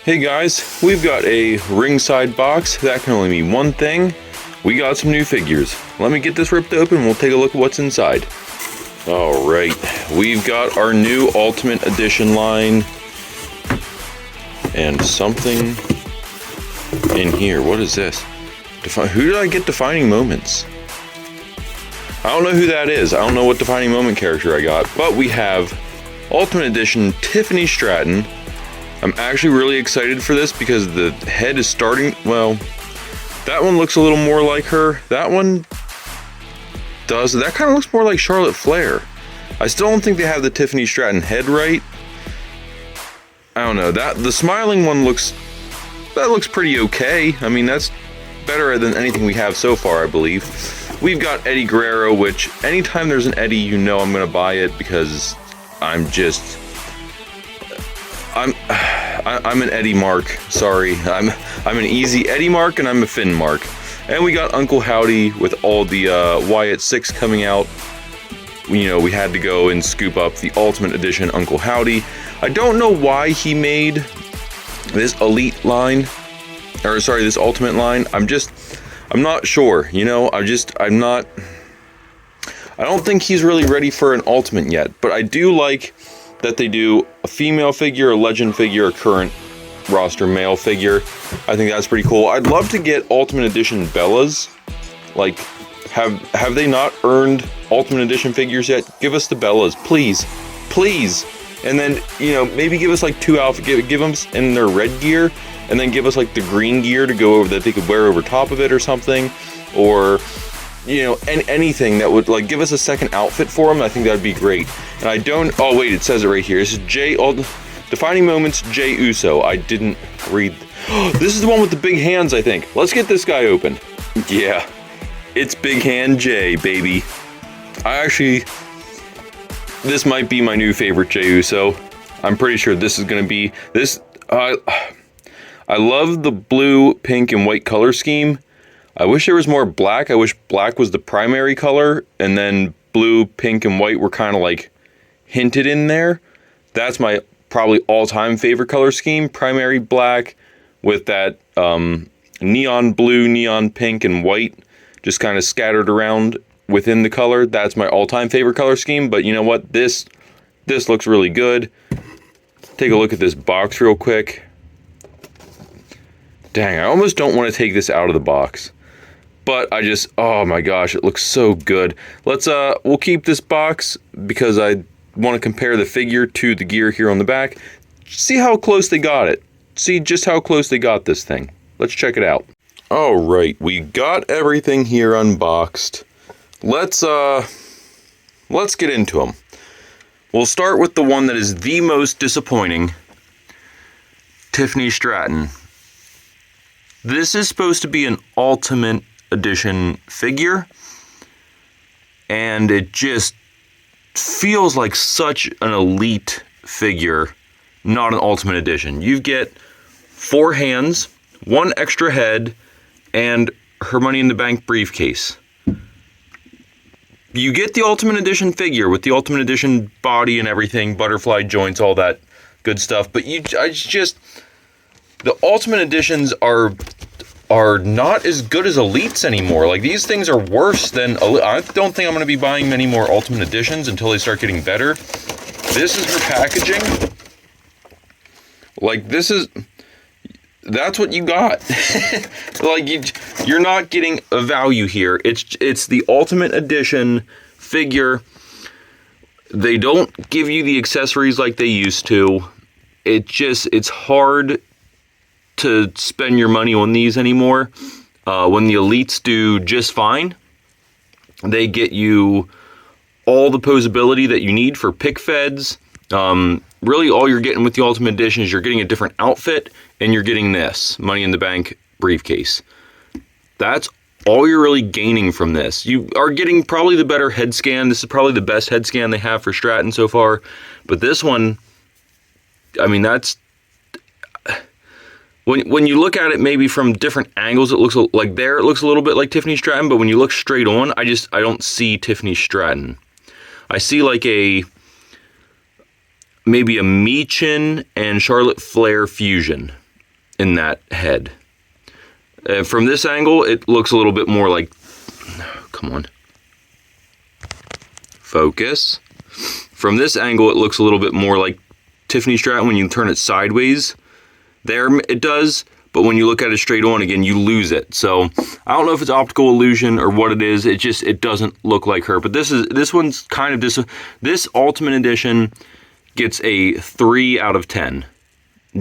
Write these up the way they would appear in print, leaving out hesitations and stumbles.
Hey guys, we've got a ringside box. That can only mean one thing. We got some new figures. Let me get this ripped open and we'll take a look at what's inside. Alright, we've got our new Ultimate Edition line. And something in here. What is this? Who did I get Defining Moments? I don't know who that is. I don't know what Defining Moment character I got. But we have Ultimate Edition Tiffany Stratton. I'm actually really excited for this because the head is starting, well, that one looks a little more like her. That one does. That kind of looks more like Charlotte Flair. I still don't think they have the Tiffany Stratton head right. I don't know. The smiling one looks pretty okay. I mean, that's better than anything we have so far, I believe. We've got Eddie Guerrero, which anytime there's an Eddie, you know I'm going to buy it because I'm an Eddie Mark. Sorry, I'm an easy Eddie Mark and I'm a Finn Mark. And we got Uncle Howdy with all the Wyatt 6 coming out. You know, we had to go and scoop up the Ultimate Edition Uncle Howdy. I don't know why he made this Elite line, or sorry, this Ultimate line. I'm not sure. You know, I don't think he's really ready for an Ultimate yet. But I do like that they do a female figure, a legend figure, a current roster male figure. I think that's pretty cool. I'd love to get Ultimate Edition Bellas. Like, have they not earned Ultimate Edition figures yet? Give us the Bellas, please. Please. And then, you know, maybe give us like 2 outfits, give them in their red gear, and then give us like the green gear to go over that they could wear over top of it or something. Or, you know, anything that would, like, give us a second outfit for them. I think that'd be great. And I don't, oh wait, it says it right here. This is Defining Moments Jey Uso. I didn't read. This is the one with the big hands, I think. Let's get this guy open. Yeah, it's Big Hand Jay, baby. This might be my new favorite Jey Uso. I'm pretty sure this is gonna be, I love the blue, pink, and white color scheme. I wish there was more black. I wish black was the primary color, and then blue, pink, and white were kind of like hinted in there. That's my probably all-time favorite color scheme. Primary black with that neon blue, neon pink, and white just kind of scattered around within the color. That's my all-time favorite color scheme. But you know what? This looks really good. Take a look at this box real quick. Dang, I almost don't want to take this out of the box. But oh my gosh, it looks so good. We'll keep this box because I want to compare the figure to the gear here on the back. See how close they got it. See just how close they got this thing. Let's check it out. All right, we got everything here unboxed. Let's get into them. We'll start with the one that is the most disappointing. Tiffany Stratton. This is supposed to be an Ultimate Edition figure, and it just feels like such an elite figure, not an Ultimate Edition. You get 4 hands, 1 extra head, and her Money in the Bank briefcase. You get the Ultimate Edition figure with the Ultimate Edition body and everything, butterfly joints, all that good stuff, but the Ultimate Editions are not as good as Elites anymore. Like, these things are worse than, I don't think I'm going to be buying many more Ultimate Editions until they start getting better. This is her packaging. Like, that's what you got. Like, you're not getting a value here. It's the Ultimate Edition figure. They don't give you the accessories like they used to. It's hard to spend your money on these anymore. When the Elites do just fine, they get you all the posability that you need for pick feds. Really all you're getting with the Ultimate Edition is you're getting a different outfit and you're getting this Money in the Bank briefcase. That's all you're really gaining from this. You are getting probably the better head scan. This is probably the best head scan they have for Stratton so far. But this one, I mean, that's, when you look at it maybe from different angles, it looks like it looks a little bit like Tiffany Stratton, but when you look straight on, I don't see Tiffany Stratton. I see like maybe a Meechin and Charlotte Flair fusion. in that head. From this angle, it looks a little bit more like, come on, focus. From this angle, it looks a little bit more like Tiffany Stratton when you turn it sideways. There it does, but when you look at it straight on again, you lose it. So I don't know if it's optical illusion or what it is. It doesn't look like her. But this one's kind of this Ultimate Edition gets a 3 out of 10.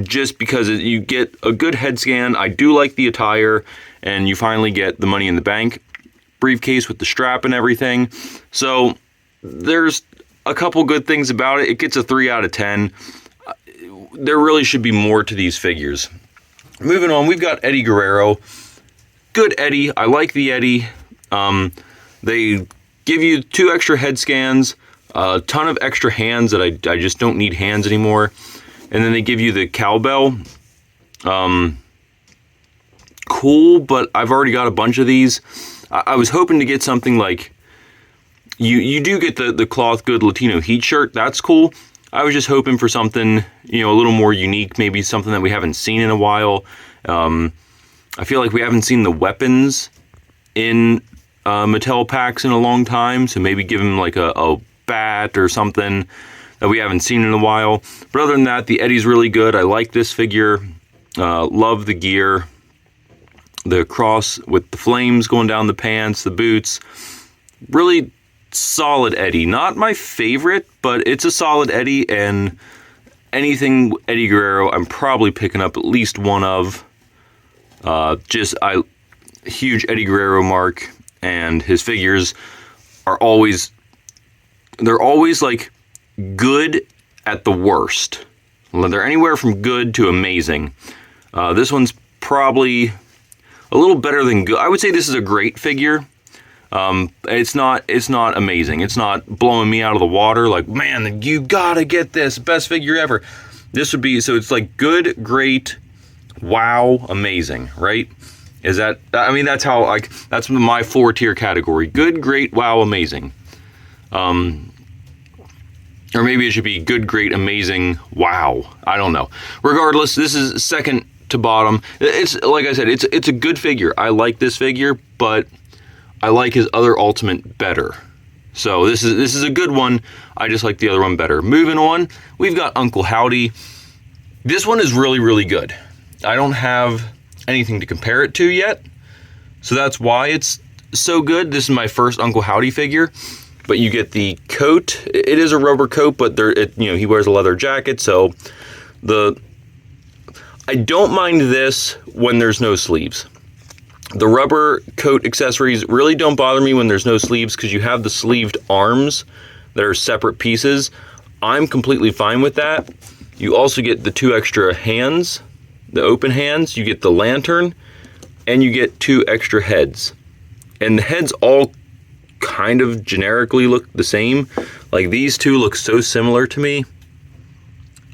Just because you get a good head scan. I do like the attire, and you finally get the Money in the Bank briefcase with the strap and everything. So there's a couple good things about it. It gets a 3 out of 10. There really should be more to these figures. Moving on, we've got Eddie Guerrero. Good Eddie. I like the Eddie. They give you 2 extra head scans, a ton of extra hands that I just don't need hands anymore. And then they give you the cowbell. Cool, but I've already got a bunch of these. I was hoping to get something like, you do get the Cloth Good Latino Heat shirt. That's cool. I was just hoping for something, a little more unique, maybe something that we haven't seen in a while. I feel like we haven't seen the weapons in Mattel packs in a long time, so maybe give him like a bat or something that we haven't seen in a while. But other than that, the Eddie's really good. I like this figure. Love the gear. The cross with the flames going down the pants, the boots. Really solid Eddie. Not my favorite, but it's a solid Eddie, and anything Eddie Guerrero, I'm probably picking up at least one of. Huge Eddie Guerrero mark, and his figures are always like good at the worst. They're anywhere from good to amazing. This one's probably a little better than good. I would say this is a great figure. It's not amazing. It's not blowing me out of the water like, man, you gotta get this, best figure ever. This would be, so it's like good, great, wow, amazing, right? That's how, that's my 4-tier category. Good, great, wow, amazing. Or maybe it should be good, great, amazing, wow. I don't know. Regardless, this is second to bottom. It's, like I said, it's a good figure. I like this figure, but I like his other Ultimate better. So this is a good one. I just like the other one better. Moving on, we've got Uncle Howdy. This one is really, really good. I don't have anything to compare it to yet, so that's why it's so good. This is my first Uncle Howdy figure, but you get the coat. It is a rubber coat, but he wears a leather jacket, so I don't mind this when there's no sleeves. The rubber coat accessories really don't bother me when there's no sleeves, because you have the sleeved arms that are separate pieces. I'm completely fine with that. You also get the 2 extra hands, the open hands. You get the lantern, and you get 2 extra heads. And the heads all kind of generically look the same. Like, these 2 look so similar to me.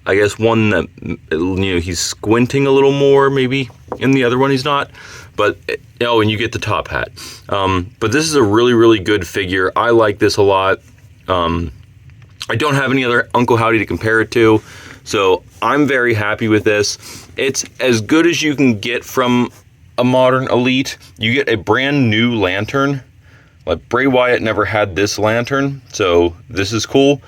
I guess one that, he's squinting a little more maybe, and the other one he's not. But, and you get the top hat. But this is a really, really good figure. I like this a lot. I don't have any other Uncle Howdy to compare it to, so I'm very happy with this. It's as good as you can get from a modern Elite. You get a brand new lantern. Like, Bray Wyatt never had this lantern, so this is cool.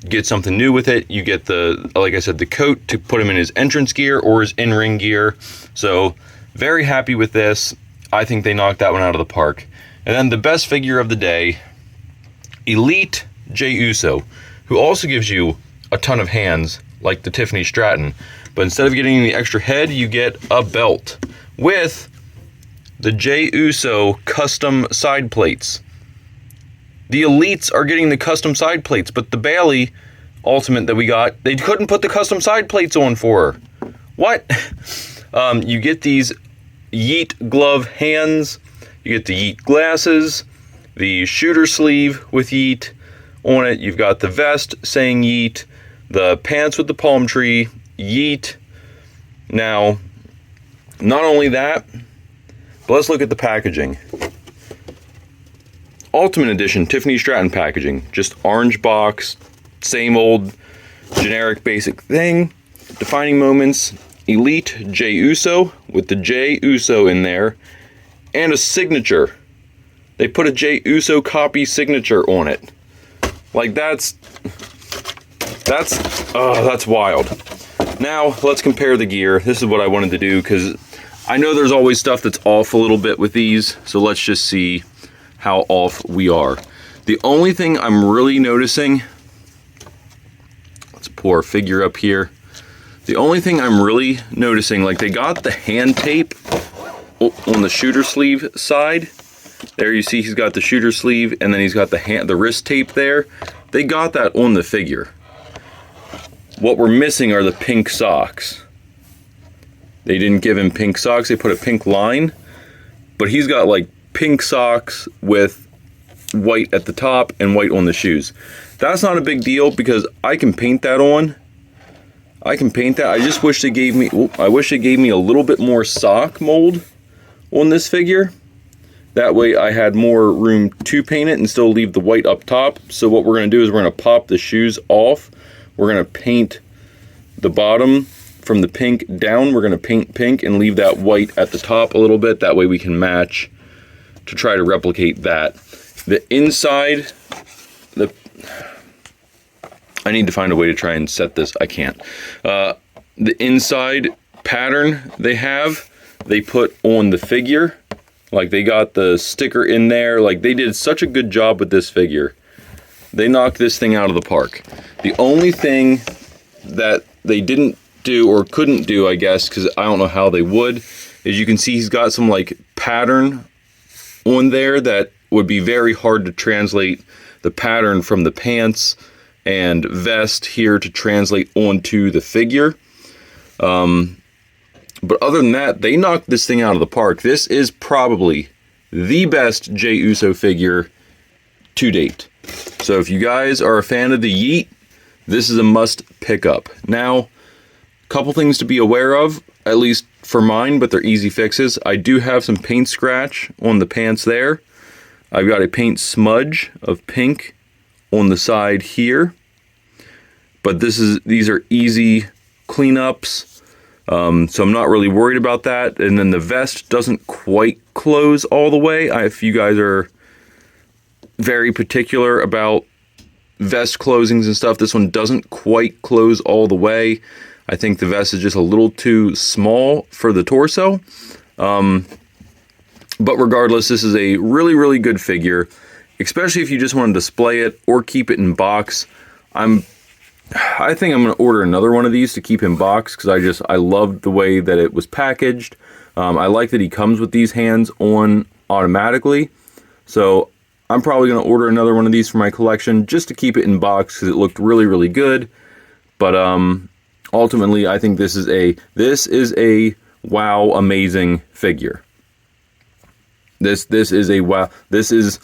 Get something new with it. You get like I said, the coat to put him in his entrance gear or his in-ring gear. So very happy with this. I think they knocked that one out of the park. And then the best figure of the day, Elite Jey Uso, who also gives you a ton of hands like the Tiffany Stratton. But instead of getting the extra head, you get a belt with the Jey Uso custom side plates. The Elites are getting the custom side plates, but the Bayley Ultimate that we got, they couldn't put the custom side plates on for her. What? You get these Yeet glove hands, you get the Yeet glasses, the shooter sleeve with Yeet on it, you've got the vest saying Yeet, the pants with the palm tree, Yeet. Now, not only that, but let's look at the packaging. Ultimate Edition Tiffany Stratton packaging. Just orange box, same old generic basic thing. Defining moments, Elite J Uso with the J Uso in there and a signature. They put a J Uso copy signature on it. Like that's wild. Now let's compare the gear. This is what I wanted to do because I know there's always stuff that's off a little bit with these. So let's just see how off we are. The only thing I'm really noticing, let's pull our figure up here. The only thing I'm really noticing, like they got the hand tape on the shooter sleeve side. There you see he's got the shooter sleeve and then he's got the wrist tape there. They got that on the figure. What we're missing are the pink socks. They didn't give him pink socks. They put a pink line, but he's got like pink socks with white at the top and white on the shoes. That's not a big deal because I can paint that on. I can paint that. I just wish they gave me, I wish they gave me a little bit more sock mold on this figure. That way I had more room to paint it and still leave the white up top. So what we're going to do is we're going to pop the shoes off. We're going to paint the bottom from the pink down. We're going to paint pink and leave that white at the top a little bit. That way we can match to try to replicate that. The inside, I need to find a way to try and set this. I can't. The inside pattern they put on the figure. Like they got the sticker in there. Like they did such a good job with this figure. They knocked this thing out of the park. The only thing that they didn't do or couldn't do, I guess, because I don't know how they would, is you can see he's got some like pattern on there that would be very hard to translate the pattern from the pants and vest here to translate onto the figure. But other than that, they knocked this thing out of the park. This is probably the best J Uso figure to date. So if you guys are a fan of the Yeet, this is a must pick up. Now, a couple things to be aware of, at least for mine, but they're easy fixes. I do have some paint scratch on the pants there. I've got a paint smudge of pink on the side here. But these are easy cleanups. So I'm not really worried about that. And then the vest doesn't quite close all the way. If you guys are very particular about vest closings and stuff, this one doesn't quite close all the way. I think the vest is just a little too small for the torso. But regardless, this is a really, really good figure, especially if you just want to display it or keep it in box. I think I'm going to order another one of these to keep in box because I loved the way that it was packaged. I like that he comes with these hands on automatically. So I'm probably going to order another one of these for my collection just to keep it in box because it looked really, really good. But ultimately, I think this is a wow, amazing figure. This is a wow. This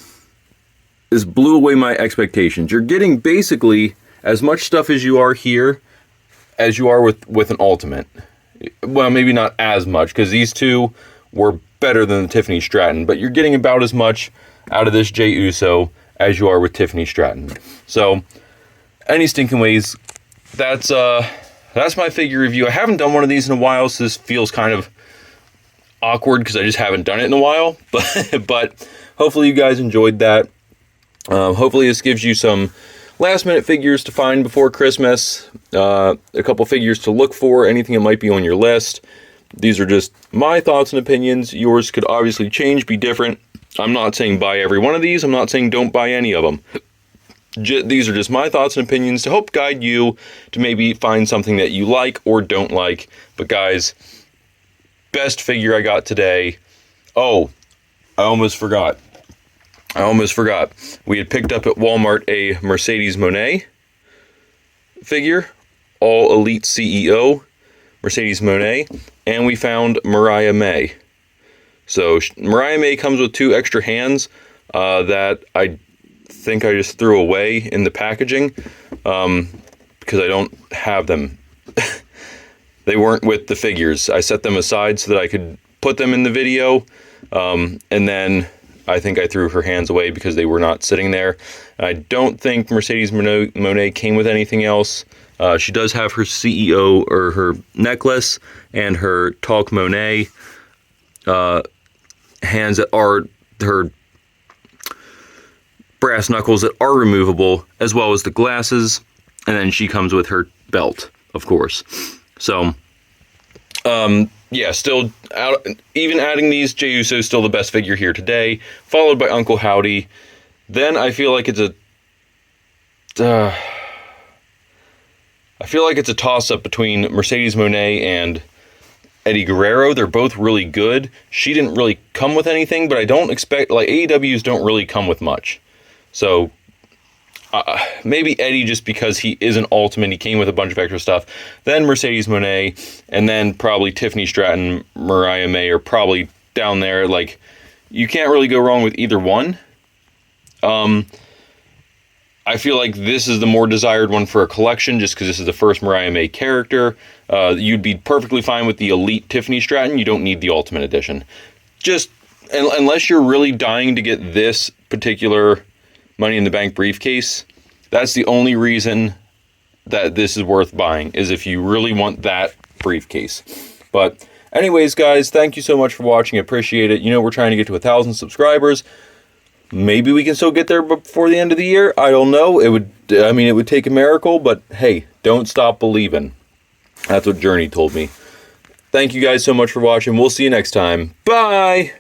blew away my expectations. You're getting basically as much stuff as you are here as you are with an Ultimate. Well, maybe not as much because these two were better than the Tiffany Stratton, but you're getting about as much out of this J Uso as you are with Tiffany Stratton. So, any stinking ways, that's my figure review. I haven't done one of these in a while, so this feels kind of awkward because I just haven't done it in a while. But hopefully you guys enjoyed that. Hopefully this gives you some last minute figures to find before Christmas, a couple figures to look for, anything that might be on your list. These are just my thoughts and opinions. Yours could obviously change, be different. I'm not saying buy every one of these. I'm not saying don't buy any of them. These are just my thoughts and opinions to help guide you to maybe find something that you like or don't like. But guys, best figure I got today. Oh, I almost forgot. We had picked up at Walmart a Mercedes Monet figure, all elite CEO, Mercedes Monet, and we found Mariah May. So Mariah May comes with 2 extra hands that I think I just threw away in the packaging because I don't have them. They weren't with the figures. I set them aside so that I could put them in the video, and then I think I threw her hands away because they were not sitting there. I don't think Mercedes Monet came with anything else. She does have her CEO or her necklace and her Talk Monet hands that are her brass knuckles that are removable, as well as the glasses, and then she comes with her belt, of course. So, yeah, still, even adding these, Jey Uso is still the best figure here today, followed by Uncle Howdy. Then I feel like it's a toss-up between Mercedes Moné and Eddie Guerrero. They're both really good. She didn't really come with anything, but I don't expect, like, AEWs don't really come with much. So, maybe Eddie, just because he is an Ultimate, he came with a bunch of extra stuff. Then Mercedes Moné, and then probably Tiffany Stratton, Mariah May are probably down there. Like, you can't really go wrong with either one. I feel like this is the more desired one for a collection, just because this is the first Mariah May character. You'd be perfectly fine with the Elite Tiffany Stratton. You don't need the Ultimate Edition. Just, unless you're really dying to get this particular Money in the Bank briefcase, that's the only reason that this is worth buying, is if you really want that briefcase. But anyways, guys, thank you so much for watching. I appreciate it. You know, we're trying to get to 1,000 subscribers. Maybe we can still get there before the end of the year. I don't know. It would take a miracle, but hey, don't stop believing. That's what Journey told me. Thank you guys so much for watching. We'll see you next time. Bye!